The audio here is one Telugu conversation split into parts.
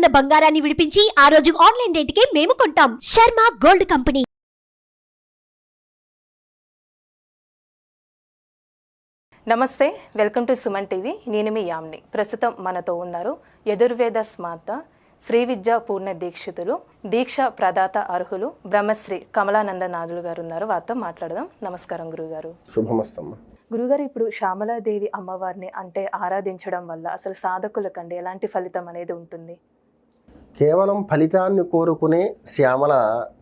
ఉన్న బంగారాన్ని విడిపించి ఆ రోజు ఆన్లైన్ రేటుకే మేము కొంటాం. Sharma gold company. నమస్తే, వెల్కమ్ టు సుమన్ టీవీ. నేను మీ యామ్ని. ప్రస్తుతం మనతో ఉన్నారు యజుర్వేద స్మార్త శ్రీ విద్యా పూర్ణ దీక్షితులు, దీక్ష ప్రదాత అర్హులు బ్రహ్మశ్రీ కమలానందనాథులు గారు ఉన్నారు. వారితో మాట్లాడదాం. నమస్కారం గురుగారు. శుభమస్తమ్మ. గురుగారు, ఇప్పుడు శ్యామలాదేవి అమ్మవారిని అంటే ఆరాధించడం వల్ల అసలు సాధకులకండి ఎలాంటి ఫలితం అనేది ఉంటుంది? కేవలం ఫలితాన్ని కోరుకునే శ్యామల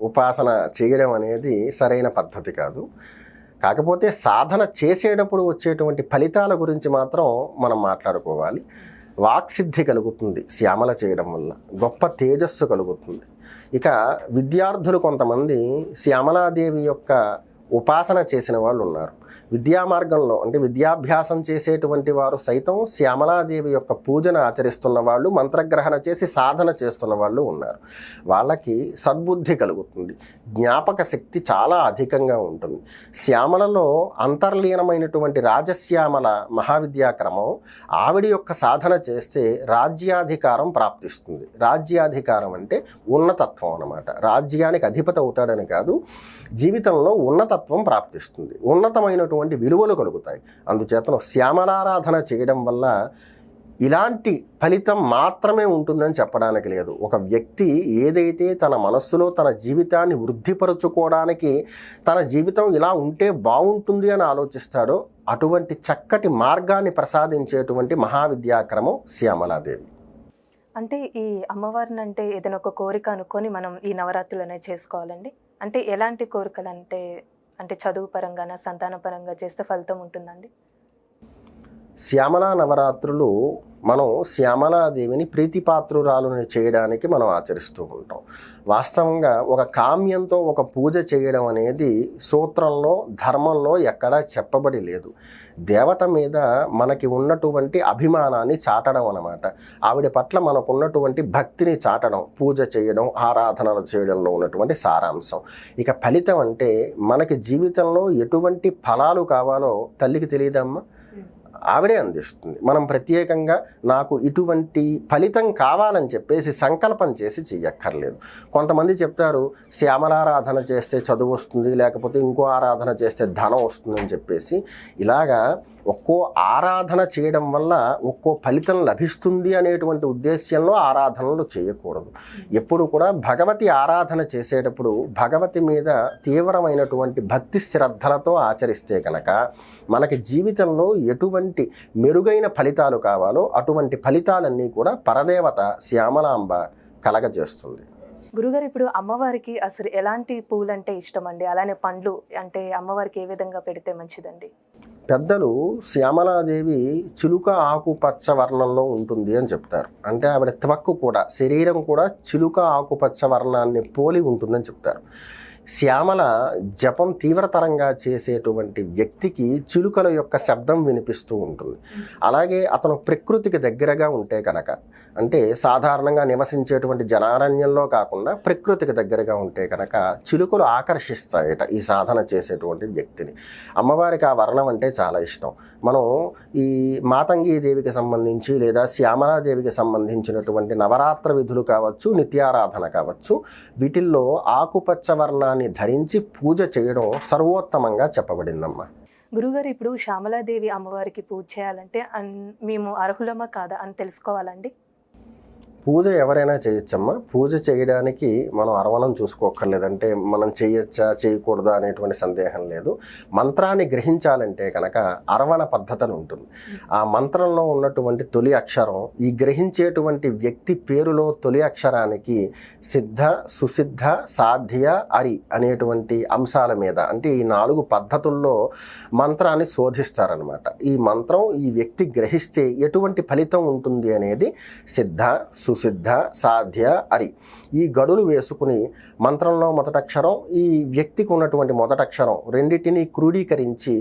ఉపాసన చేయడం అనేది సరైన పద్ధతి కాదు. కాకపోతే సాధన చేసేటప్పుడు వచ్చేటువంటి ఫలితాల గురించి మాత్రం మనం మాట్లాడుకోవాలి. వాక్సిద్ధి కలుగుతుంది శ్యామల చేయడం వల్ల, గొప్ప తేజస్సు కలుగుతుంది. ఇక విద్యార్థులు కొంతమంది శ్యామలాదేవి యొక్క ఉపాసన చేసిన వాళ్ళు ఉన్నారు. విద్యా మార్గంలో అంటే విద్యాభ్యాసం చేసేటువంటి వారు సైతం శ్యామలాదేవి యొక్క పూజను ఆచరిస్తున్న వాళ్ళు, మంత్రగ్రహణ చేసి సాధన చేస్తున్న వాళ్ళు ఉన్నారు. వాళ్ళకి సద్బుద్ధి కలుగుతుంది, జ్ఞాపక శక్తి చాలా అధికంగా ఉంటుంది. శ్యామలలో అంతర్లీనమైనటువంటి రాజశ్యామల మహావిద్యాక్రమం ఆవిడ యొక్క సాధన చేస్తే రాజ్యాధికారం ప్రాప్తిస్తుంది. రాజ్యాధికారం అంటే ఉన్నతత్వం అన్నమాట. రాజ్యానికి అధిపతి అవుతాడని కాదు, జీవితంలో ఉన్నతత్వం ప్రాప్తిస్తుంది, ఉన్నతమైనటువంటి విలువలు కలుగుతాయి. అందుచేతను శ్యామలారాధన చేయడం వల్ల ఇలాంటి ఫలితం మాత్రమే ఉంటుందని చెప్పడానికి లేదు. ఒక వ్యక్తి ఏదైతే తన మనస్సులో తన జీవితాన్ని వృద్ధిపరచుకోవడానికి, తన జీవితం ఇలా ఉంటే బాగుంటుంది అని ఆలోచిస్తాడో అటువంటి చక్కటి మార్గాన్ని ప్రసాదించేటువంటి మహావిద్యాక్రమం శ్యామలాదేవి. అంటే ఈ అమ్మవారిని అంటే ఏదైనా ఒక కోరిక అనుకొని మనం ఈ నవరాత్రులు అనేది చేసుకోవాలండి? అంటే ఎలాంటి కోరికలు అంటే చదువు పరంగా, సంతాన పరంగా చేస్తే ఫలితం ఉంటుందండి? శ్యామలా నవరాత్రులు మనం శ్యామలాదేవిని ప్రీతిపాత్రురాలను చేయడానికి మనం ఆచరిస్తూ ఉంటాం. వాస్తవంగా ఒక కామ్యంతో ఒక పూజ చేయడం అనేది సూత్రంలో, ధర్మంలో ఎక్కడా చెప్పబడి లేదు. దేవత మీద మనకి ఉన్నటువంటి అభిమానాన్ని చాటడం అన్నమాట. ఆవిడ పట్ల మనకున్నటువంటి భక్తిని చాటడం, పూజ చేయడం, ఆరాధనలు చేయడంలో ఉన్నటువంటి సారాంశం. ఇక ఫలితం అంటే మనకి జీవితంలో ఎటువంటి ఫలాలు కావాలో తల్లికి తెలియదమ్మా, ఆవిడే అందిస్తుంది. మనం ప్రత్యేకంగా నాకు ఇటువంటి ఫలితం కావాలని చెప్పేసి సంకల్పం చేసి చెయ్యక్కర్లేదు. కొంతమంది చెప్తారు శ్యామలారాధన చేస్తే చదువు వస్తుంది, లేకపోతే ఇంకో ఆరాధన చేస్తే ధనం వస్తుందని చెప్పేసి. ఇలాగా ఒక్కో ఆరాధన చేయడం వల్ల ఒక్కో ఫలితం లభిస్తుంది అనేటువంటి ఉద్దేశ్యంలో ఆరాధనలు చేయకూడదు. ఎప్పుడు కూడా భగవతి ఆరాధన చేసేటప్పుడు భగవతి మీద తీవ్రమైనటువంటి భక్తి శ్రద్ధలతో ఆచరిస్తే కనుక మనకి జీవితంలో ఎటువంటి మెరుగైన ఫలితాలు కావాలో అటువంటి ఫలితాలన్నీ కూడా పరదేవత శ్యామలాంబ కలగజేస్తుంది. గురుగారు, ఇప్పుడు అమ్మవారికి అసలు ఎలాంటి పూలు అంటే ఇష్టం అండి? అలానే పండ్లు అంటే అమ్మవారికి ఏ విధంగా పెడితే మంచిదండి? పెద్దలు శ్యామలాదేవి చిలుక ఆకుపచ్చ వర్ణంలో ఉంటుంది అని చెప్తారు. అంటే ఆవిడ త్వక్కు కూడా, శరీరం కూడా చిలుక ఆకుపచ్చ వర్ణాన్ని పోలి ఉంటుందని చెప్తారు. శ్యామల జపం తీవ్రతరంగా చేసేటువంటి వ్యక్తికి చిలుకల యొక్క శబ్దం వినిపిస్తూ ఉంటుంది. అలాగే అతను ప్రకృతికి దగ్గరగా ఉంటే కనుక, అంటే సాధారణంగా నివసించేటువంటి జనారణ్యంలో కాకుండా ప్రకృతికి దగ్గరగా ఉంటే కనుక చిలుకలు ఆకర్షిస్తాయట ఈ సాధన చేసేటువంటి వ్యక్తిని. అమ్మవారికి ఆ వర్ణం అంటే చాలా ఇష్టం. మనం ఈ మాతంగీదేవికి సంబంధించి లేదా శ్యామలాదేవికి సంబంధించినటువంటి నవరాత్ర విధులు కావచ్చు, నిత్యారాధన కావచ్చు, వీటిల్లో ఆకుపచ్చ వర్ణాన్ని ధరించి పూజ చేయడం సర్వోత్తమంగా చెప్పబడిందమ్మా. గురుగారు, ఇప్పుడు శ్యామలాదేవి అమ్మవారికి పూజ చేయాలంటే మేము అర్హులమా కాదా అని తెలుసుకోవాలండి? పూజ ఎవరైనా చేయొచ్చమ్మా. పూజ చేయడానికి మనం అర్వణం చూసుకోక్కర్లేదంటే మనం చేయొచ్చా చేయకూడదా అనేటువంటి సందేహం లేదు. మంత్రాన్ని గ్రహించాలంటే కనుక అర్వణ పద్ధతి ఉంటుంది. ఆ మంత్రంలో ఉన్నటువంటి తొలి అక్షరం, ఈ గ్రహించేటువంటి వ్యక్తి పేరులో తొలి అక్షరానికి సిద్ధ, సుసిద్ధ, సాధ్య, అరి అనేటువంటి అంశాల మీద, అంటే ఈ 4 పద్ధతుల్లో మంత్రాన్ని శోధిస్తారనమాట. ఈ మంత్రం ఈ వ్యక్తి గ్రహిస్తే ఎటువంటి ఫలితం ఉంటుంది అనేది సిద్ధ, సుసిద్ధ, సాధ్య, అరి ఈ గడులు వేసుకుని మంత్రంలో మొదటక్షరం, ఈ వ్యక్తికి ఉన్నటువంటి మొదటక్షరం రెండింటినీ క్రోడీకరించి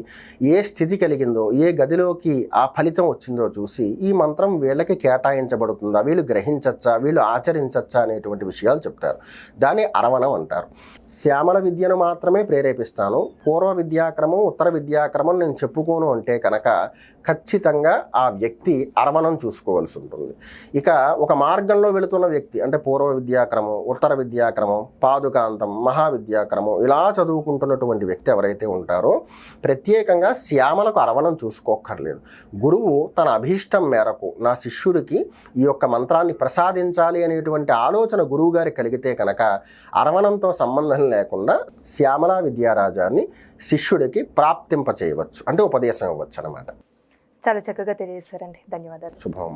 ఏ స్థితి కలిగిందో, ఏ గదిలోకి ఆ ఫలితం వచ్చిందో చూసి ఈ మంత్రం వీళ్ళకి కేటాయించబడుతుందా, వీళ్ళు గ్రహించచ్చా, వీళ్ళు ఆచరించచ్చా అనేటువంటి విషయాలు చెప్తారు. దాన్ని అరవణం అంటారు. శ్యామల విద్యను మాత్రమే ప్రేరేపిస్తాను, పూర్వ విద్యాక్రమం ఉత్తర విద్యాక్రమం నేను చెప్పుకోను అంటే కనుక ఖచ్చితంగా ఆ వ్యక్తి అరవణం చూసుకోవాల్సి ఉంటుంది. ఇక ఒక మార్గంలో వెళుతున్న వ్యక్తి అంటే పూర్వ విద్యాక్రమం, ఉత్తర విద్యాక్రమం, పాదుకాంతం, మహావిద్యాక్రమం ఇలా చదువుకుంటున్నటువంటి వ్యక్తి ఎవరైతే ఉంటారో ప్రత్యేకంగా శ్యామలకు అరవణం చూసుకోక్కర్లేదు. గురువు తన అభీష్టం మేరకు నా శిష్యుడికి ఈ యొక్క మంత్రాన్ని ప్రసాదించాలి అనేటువంటి ఆలోచన గురువు గారికి కలిగితే కనుక అరవణంతో సంబంధం లేకుండా శ్యామలా విద్యారాజాన్ని శిష్యుడికి ప్రాప్తింప చేయవచ్చు, అంటే ఉపదేశం ఇవ్వచ్చు అనమాట. చాలా చక్కగా తెలియజేశారండి. ధన్యవాదాలు. శుభం.